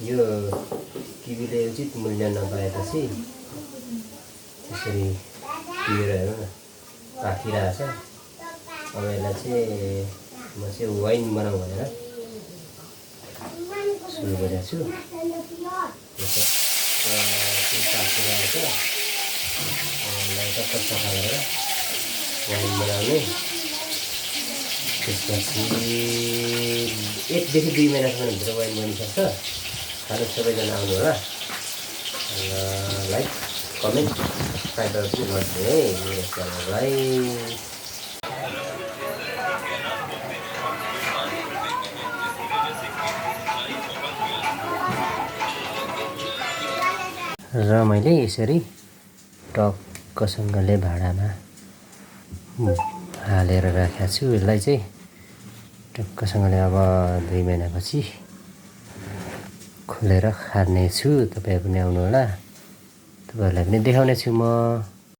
यो किवीले उचित मूल्य नपाएपछि त्यसरी पिएर हेरौँ न पाकिरहेछ। अब यसलाई चाहिँ म चाहिँ वाइन बनाऊँ भनेर सुरु गरेको छु। पाकिरहेछ यसलाई टक्क सफा गरेर वाइन बनाउने। त्यसपछि 1 देखि 2 महिनासम्म भित्र वाइन बनिसक्छ। खानु सबैजना आउनु होला। लाइक कमेन्ट सब्सक्राइब पनि गरिदिनु है मेरो च्यानललाई। र मैले यसरी टक्कसँगले भाँडामा हालेर राखेको छु। यसलाई चाहिँ टक्कसँगले अब 2 महिनापछि खोलेर खानेछु। तपाईहरु पनि आउनु होला। तपाईहरुलाई पनि देखाउने छु म।